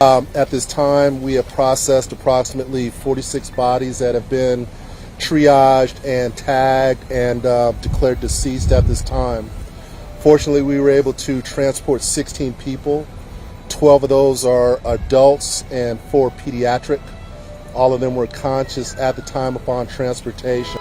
At this time, we have processed approximately 46 bodies that have been triaged and tagged and declared deceased at this time. Fortunately, we were able to transport 16 people. 12 of those are adults and 4 pediatric. All of them were conscious at the time upon transportation.